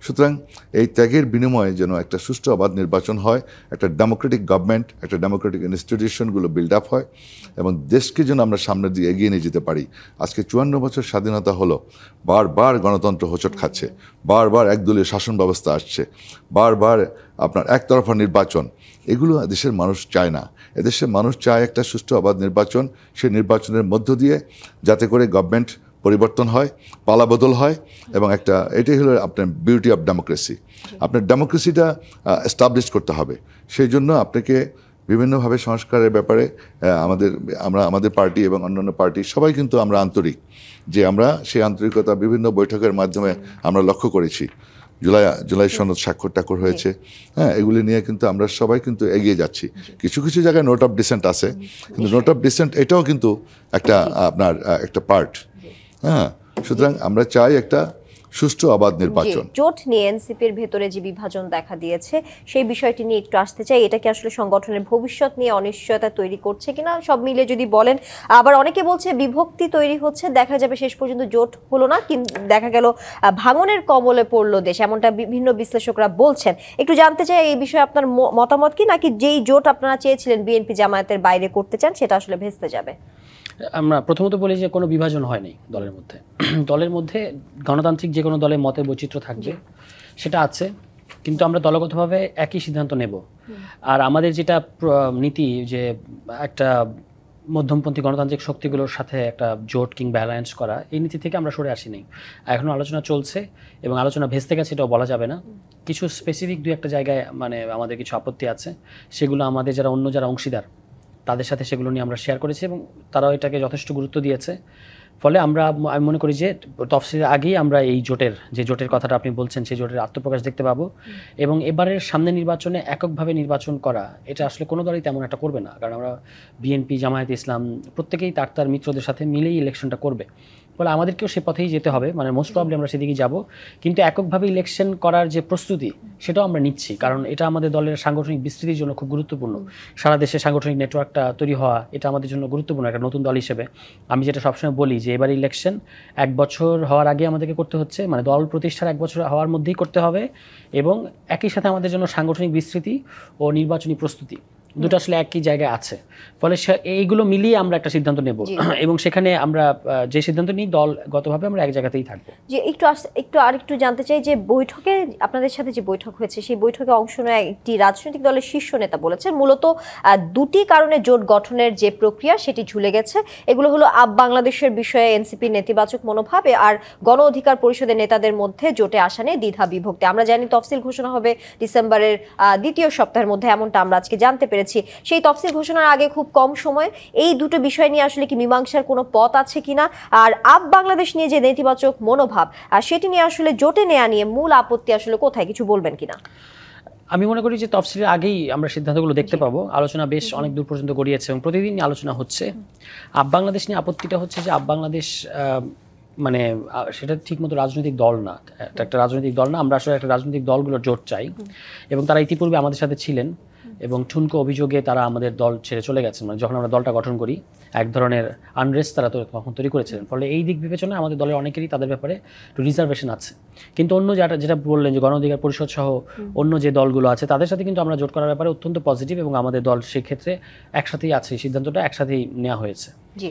সুতরাং এই ত্যাগের বিনিময়ে যেন একটা সুষ্ঠু অবাধ নির্বাচন হয়, একটা ডেমোক্রেটিক গভর্নমেন্ট, একটা ডেমোক্রেটিক ইনস্টিটিউশনগুলো বিল্ড আপ হয় এবং দেশকে যেন আমরা সামনের দিকে এগিয়ে নিয়ে যেতে পারি। আজকে 54 বছর স্বাধীনতা হলো, বারবার গণতন্ত্র হোঁচট খাচ্ছে, বারবার একদলীয় শাসন ব্যবস্থা আসছে, বারবার আপনার একতরফা নির্বাচন, এগুলো দেশের মানুষ চায় না। এদেশের মানুষ চায় একটা সুষ্ঠু অবাধ নির্বাচন, সেই নির্বাচনের মধ্য দিয়ে যাতে করে গভর্নমেন্ট পরিবর্তন হয়, পালাবদল হয়, এবং এটাই হলো আপনার বিউটি অফ ডেমোক্রেসি। আপনার ডেমোক্রেসিটা এস্টাবলিশ করতে হবে। সেই জন্য আপনাকে বিভিন্নভাবে সংস্কারের ব্যাপারে আমাদের পার্টি এবং অন্যান্য পার্টি সবাই কিন্তু আমরা আন্তরিক, যে আমরা সেই আন্তরিকতা বিভিন্ন বৈঠকের মাধ্যমে আমরা লক্ষ্য করেছি। জুলাই সনদ স্বাক্ষর হয়েছে, হ্যাঁ, এগুলি নিয়ে কিন্তু আমরা সবাই কিন্তু এগিয়ে যাচ্ছি। কিছু কিছু জায়গায় নোট অফ ডিসেন্ট আছে, কিন্তু নোট অফ ডিসেন্ট এটাও কিন্তু একটা পার্ট। হ্যাঁ, সুতরাং আমরা চাই একটা সুষ্ঠু অবাধ নির্বাচন। জোট নিয়ে এনসিপির ভেতরে যে বিভাজন দেখা দিয়েছে সেই বিষয়টি নিয়ে একটু আসতে চাই। এটা কি আসলে সংগঠনের ভবিষ্যৎ নিয়ে অনিশ্চয়তা তৈরি করছে কিনা, সব মিলে যদি বলেন। আবার অনেকে বলছে বিভক্তি তৈরি হচ্ছে, দেখা যাবে শেষ পর্যন্ত জোট হলো না, কিন্তু দেখা গেল ভাঙনের কবলে পড়লো দেশ, এমনটা বিভিন্ন বিশ্লেষকরা বলছেন। একটু জানতে চাই এই বিষয়ে আপনার মতামত কি, নাকি যেই জোট আপনারা চেয়েছিলেন বিএনপি জামায়াতের বাইরে করতে চান সেটা আসলে ভেস্তে যাবে? আমরা প্রথমত বলি যে কোনো বিভাজন হয়নি দলের মধ্যে। দলের মধ্যে গণতান্ত্রিক যে কোনো দলের মতের বৈচিত্র্য থাকবে, সেটা আছে, কিন্তু আমরা দলগতভাবে একই সিদ্ধান্ত নেব। আর আমাদের যেটা নীতি, যে একটা মধ্যমপন্থী গণতান্ত্রিক শক্তিগুলোর সাথে একটা জোট কিংবা অ্যালায়েন্স করা, এই নীতি থেকে আমরা সরে আসি নাই। এখনও আলোচনা চলছে এবং আলোচনা ভেস্তে গেছে এটাও বলা যাবে না। কিছু স্পেসিফিক দুই একটা জায়গায় আমাদের কিছু আপত্তি আছে, সেগুলো আমাদের যারা অংশীদার তাদের সাথে সেগুলো নিয়ে আমরা শেয়ার করেছি এবং তারাও এটাকে যথেষ্ট গুরুত্ব দিয়েছে। ফলে আমি মনে করি যে তফসিলের আগেই আমরা এই জোটের কথাটা আপনি বলছেন, সেই জোটের আত্মপ্রকাশ দেখতে পাবো। এবং এবারের সামনে নির্বাচনে এককভাবে নির্বাচন করা, এটা আসলে কোনো দলই তেমন একটা করবে না, কারণ আমরা বিএনপি, জামায়াতে ইসলাম প্রত্যেকেই তার মিত্রদের সাথে মিলেই ইলেকশনটা করবে। ফলে আমাদেরকেও সে পথেই যেতে হবে, মোস্ট প্রবলি আমরা সেদিকে যাব। কিন্তু এককভাবে ইলেকশন করার যে প্রস্তুতি, সেটাও আমরা নিচ্ছি, কারণ এটা আমাদের দলের সাংগঠনিক বিস্তৃতির জন্য খুব গুরুত্বপূর্ণ। সারা দেশে সাংগঠনিক নেটওয়ার্কটা তৈরি হওয়া, এটা আমাদের জন্য গুরুত্বপূর্ণ একটা নতুন দল হিসেবে। আমি যেটা সবসময় বলি যে এবার ইলেকশন 1 বছর হওয়ার আগে আমাদেরকে করতে হচ্ছে, দল প্রতিষ্ঠার 1 বছর হওয়ার মধ্যেই করতে হবে, এবং একই সাথে আমাদের জন্য সাংগঠনিক বিস্তৃতি ও নির্বাচনী প্রস্তুতি দুটো আসলে একই জায়গায় আছে। ফলে এইগুলো মিলিয়ে আমরা একটা সিদ্ধান্ত নেব, এবং সেখানে আমরা যে সিদ্ধান্ত নিই দলগতভাবে আমরা এক জায়গাতেই থাকবো। যে একটু জানতে চাই যে বৈঠকে আপনাদের সাথে যে বৈঠক হয়েছে, সেই বৈঠকে অংশ নেওয়া একটি রাজনৈতিক দলের শীর্ষ নেতা বলেছেন মূলত দুটি কারণে জোট গঠনের যে প্রক্রিয়া সেটি ঝুলে গেছে। এগুলো হলো বাংলাদেশের বিষয়ে এনসিপির নেতিবাচক মনোভাব আর গণ অধিকার পরিষদের নেতাদের মধ্যে জোটে আসা নিয়ে দ্বিধা বিভক্তি। আমরা জানি তফসিল ঘোষণা হবে ডিসেম্বরের দ্বিতীয় সপ্তাহের মধ্যে, এমনটা আমরা আজকে জানতে পেরেছি। সেই তফসিল ঘোষণার আগে খুব কম সময় এই দুটো বিষয় নিয়ে আসলে কি মীমাংসার কোনো পথ আছে কিনা, আর বাংলাদেশ নিয়ে যে নেতিবাচক মনোভাব সেটি নিয়ে আসলে জোটে নেওয়া নিয়ে মূল আপত্তি আসলে কোথায়, কিছু বলবেন কিনা? আমি মনে করি যে তফসিলের আগেই আমরা সিদ্ধান্তগুলো দেখতে পাবো। আলোচনা বেশ অনেক দূর পর্যন্ত গড়িয়েছে এবং প্রতিদিন আলোচনা হচ্ছে। বাংলাদেশ নিয়ে আপত্তিটা হচ্ছে যে বাংলাদেশ সেটা ঠিকমতো রাজনৈতিক দল না, একটা রাজনৈতিক দল না। আমরা আসলে একটা রাজনৈতিক দলগুলোর জোট চাই, এবং তারা ইতিপূর্বে আমাদের সাথে ছিলেন এবং ঠুনকো অভিযোগে তারা আমাদের দল ছেড়ে চলে গেছেন। যখন আমরা দলটা গঠন করি, এক ধরনের আনরেস্ট তারা তখন তৈরি করেছিলেন। ফলে এই দিক বিবেচনায় আমাদের দলের অনেকেরই তাদের ব্যাপারে একটু রিজার্ভেশন আছে। কিন্তু অন্য যেটা বললেন যে গণ অধিকার পরিষদ সহ অন্য যে দলগুলো আছে, তাদের সাথে কিন্তু আমরা জোট করার ব্যাপারে অত্যন্ত পজিটিভ, এবং আমাদের দল সেক্ষেত্রে একসাথেই আছে, সিদ্ধান্তটা একসাথেই নেওয়া হয়েছে। জি,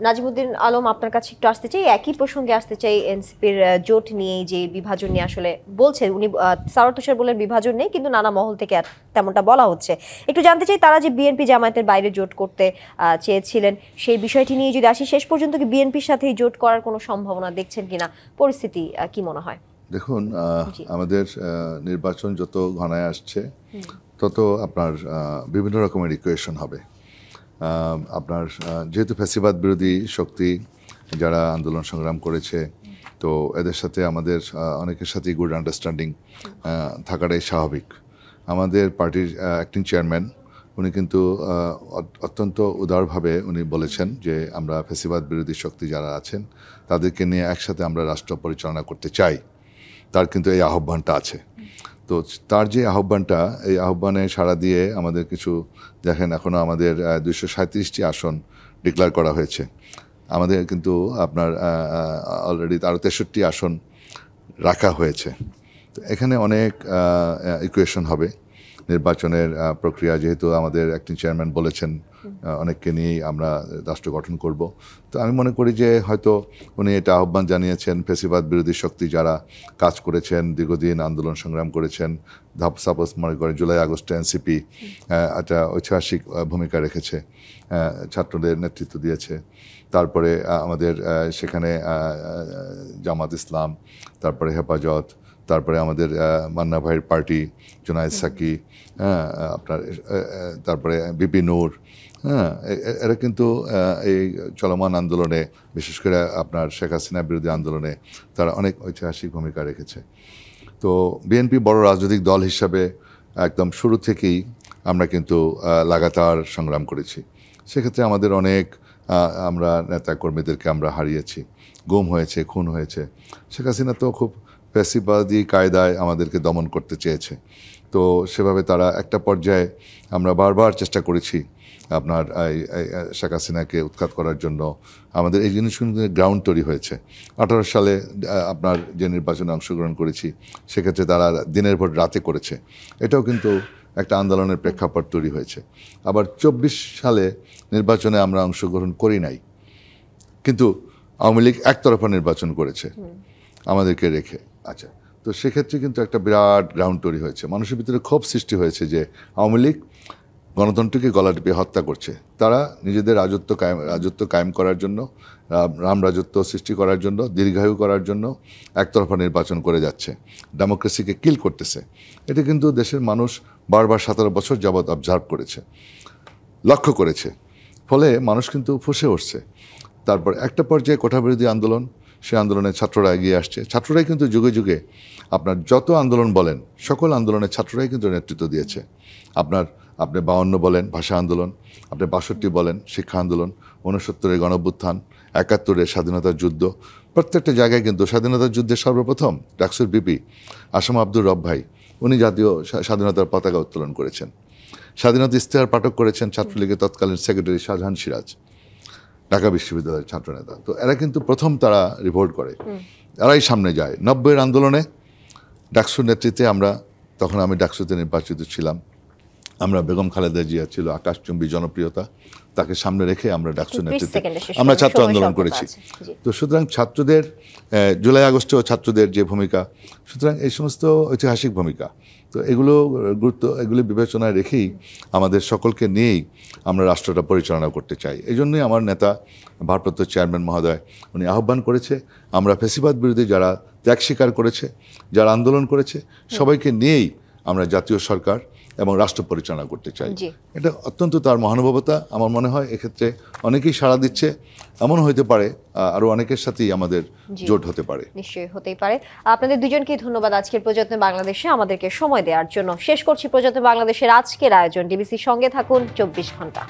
নাজিমুদ্দিন আলম, আপনার কাছে একটু আসতে চাই, একই প্রসঙ্গে আসতে চাই। এনসিপির জোট নিয়ে যে বিভাজন নিয়ে আসলে বলছে, উনি সারোয়ার তুষার বলেন বিভাজন নেই, কিন্তু নানা মহল থেকে তেমনটা বলা হচ্ছে। একটু জানতে চাই, তারা যে বিএনপি জামায়াতের বাইরে জোট করতে চেয়েছিলেন, সেই বিষয়টি নিয়ে যদি আসি, শেষ পর্যন্ত কি বিএনপির সাথে জোট করার কোনো সম্ভাবনা দেখছেন কিনা, পরিস্থিতি কি মনে হয়? দেখুন, আমাদের নির্বাচন যত ঘনায় আসছে তত আপনার বিভিন্ন রকমের ইকুয়েশন হবে। আপনার যেহেতু ফ্যাসিবাদ বিরোধী শক্তি যারা আন্দোলন সংগ্রাম করেছে, তো এদের সাথে আমাদের অনেকের সাথেই গুড আন্ডারস্ট্যান্ডিং থাকাটাই স্বাভাবিক। আমাদের পার্টির অ্যাক্টিং চেয়ারম্যান উনি কিন্তু অত্যন্ত উদারভাবে উনি বলেছেন যে আমরা ফ্যাসিবাদ বিরোধী শক্তি যারা আছেন তাদেরকে নিয়ে একসাথে আমরা রাষ্ট্র পরিচালনা করতে চাই। তার কিন্তু এই আহ্বানটা আছে। তো তার যে আহ্বানটা, এই আহ্বানে সাড়া দিয়ে আমাদের কিছু দেখেন, এখনও আমাদের 237টি আসন ডিক্লেয়ার করা হয়েছে। আমাদের কিন্তু আপনার অলরেডি আরও 63 আসন রাখা হয়েছে। তো এখানে অনেক ইকুয়েশন হবে। নির্বাচনের প্রক্রিয়া, যেহেতু আমাদের অ্যাক্টিং চেয়ারম্যান বলেছেন অনেককে নিয়েই আমরা রাষ্ট্র গঠন করব, তো আমি মনে করি যে হয়তো উনি এটা আহ্বান জানিয়েছেন ফ্যাসিবাদ বিরোধী শক্তি যারা কাজ করেছেন, দীর্ঘদিন আন্দোলন সংগ্রাম করেছেন। সাপোজ মনে করেন জুলাই আগস্টে এনসিপি একটা ঐতিহাসিক ভূমিকা রেখেছে, ছাত্রদের নেতৃত্ব দিয়েছে। তারপরে আমাদের সেখানে জামাত ইসলাম, তারপরে হেফাজত, তারপরে আমাদের মান্না ভাইয়ের পার্টি জুনায়েদ সাকি, আপনার তারপরে বিপি নূর, এরা কিন্তু এই চলমান আন্দোলনে, বিশেষ করে আপনার শেখ হাসিনা বিরোধী আন্দোলনে তারা অনেক ঐতিহাসিক ভূমিকা রেখেছে। তো বিএনপি বড় রাজনৈতিক দল হিসাবে একদম শুরু থেকেই আমরা কিন্তু লাগাতার সংগ্রাম করেছি। সেক্ষেত্রে আমাদের অনেক আমরা নেতাকর্মীদেরকে আমরা হারিয়েছি, গুম হয়েছে, খুন হয়েছে। শেখ হাসিনা তো খুব ফ্যাসিবাদী কায়দায় আমাদেরকে দমন করতে চেয়েছে। তো সেভাবে তারা একটা পর্যায়ে আমরা বারবার চেষ্টা করেছি আপনার শেখ হাসিনাকে উৎখাত করার জন্য। আমাদের এই জিনিসগুলো গ্রাউন্ড তৈরি হয়েছে। 18 সালে আপনার যে নির্বাচনে অংশগ্রহণ করেছি, সেক্ষেত্রে তারা দিনের ভোট রাতে করেছে, এটাও কিন্তু একটা আন্দোলনের প্রেক্ষাপট তৈরি হয়েছে। আবার 24 সালে নির্বাচনে আমরা অংশগ্রহণ করি নাই, কিন্তু আওয়ামী লীগ একতরফা নির্বাচন করেছে আমাদেরকে রেখে। আচ্ছা, তো সেক্ষেত্রে কিন্তু একটা বিরাট গ্রাউন্ড তৈরি হয়েছে, মানুষের ভিতরে ক্ষোভ সৃষ্টি হয়েছে যে আওয়ামী লীগ গণতন্ত্রকে গলা টিপে হত্যা করছে। তারা নিজেদের রাজত্ব কায়েম করার জন্য, রাম রাজত্ব সৃষ্টি করার জন্য, দীর্ঘায়ু করার জন্য একতরফা নির্বাচন করে যাচ্ছে, ডেমোক্রেসিকে কিল করতেছে। এটা কিন্তু দেশের মানুষ বারবার 17 বছর যাবৎ অবজার্ভ করেছে, লক্ষ্য করেছে। ফলে মানুষ কিন্তু ফুঁসে উঠছে। তারপর একটা পর্যায়ে কোঠাবিরোধী আন্দোলন, সে আন্দোলনে ছাত্ররা এগিয়ে আসছে। ছাত্ররাই কিন্তু যুগে যুগে আপনার যত আন্দোলন বলেন, সকল আন্দোলনে ছাত্ররাই কিন্তু নেতৃত্ব দিয়েছে। আপনি 52 বলেন ভাষা আন্দোলন, আপনি 62 বলেন শিক্ষা আন্দোলন, 69-এর গণঅভ্যুত্থান, 71-এর স্বাধীনতার যুদ্ধ, প্রত্যেকটা জায়গায় কিন্তু স্বাধীনতার যুদ্ধে সর্বপ্রথম ডাকসুর বিপি আসম আব্দুর রব ভাই, উনি জাতীয় স্বাধীনতার পতাকা উত্তোলন করেছেন। স্বাধীনতা ইশতেহার পাঠক করেছেন ছাত্রলীগের তৎকালীন সেক্রেটারি শাহজাহান সিরাজ, ঢাকা বিশ্ববিদ্যালয়ের ছাত্রনেতা। তো এরা কিন্তু প্রথম তারা রিভোল্ট করে, এরাই সামনে যায়। 90-এর আন্দোলনে ডাকসুর নেতৃত্বে তখন আমি ডাকসুতে নির্বাচিত ছিলাম, আমরা বেগম খালেদা জিয়া ছিল আকাশচুম্বী জনপ্রিয়তা, তাকে সামনে রেখে আমরা ডাকসুর নেতৃত্বে আমরা ছাত্র আন্দোলন করেছি। তো সুতরাং ছাত্রদের জুলাই আগস্টেও ছাত্রদের যে ভূমিকা, সুতরাং এই সমস্ত ঐতিহাসিক ভূমিকা, তো এগুলি বিবেচনায় রেখেই আমাদের সকলকে নিয়েই আমরা রাষ্ট্রটা পরিচালনা করতে চাই। এই জন্যই আমার নেতা ভারপ্রাপ্ত চেয়ারম্যান মহোদয় উনি আহ্বান করেছে, আমরা ফ্যাসিবাদ বিরোধী যারা ত্যাগ স্বীকার করেছে, যারা আন্দোলন করেছে, সবাইকে নিয়েই আমরা জাতীয় সরকার এবং রাষ্ট্র পরিচালনা করতে চাই। এটা অত্যন্ত তার মহানুভবতা। আমার মনে হয় এক্ষেত্রে অনেকেই সাড়া দিচ্ছে, এমন হতে পারে আরো অনেকের সাথেই আমাদের জোট হতে পারে। নিশ্চয়ই হতেই পারে। আপনাদের দুজনকেই ধন্যবাদ আজকের প্রযত্নে বাংলাদেশে আমাদেরকে সময় দেওয়ার জন্য। শেষ করছি প্রযত্নে বাংলাদেশের আজকের আয়োজন। ডিবিসির সঙ্গে থাকুন 24 ঘন্টা।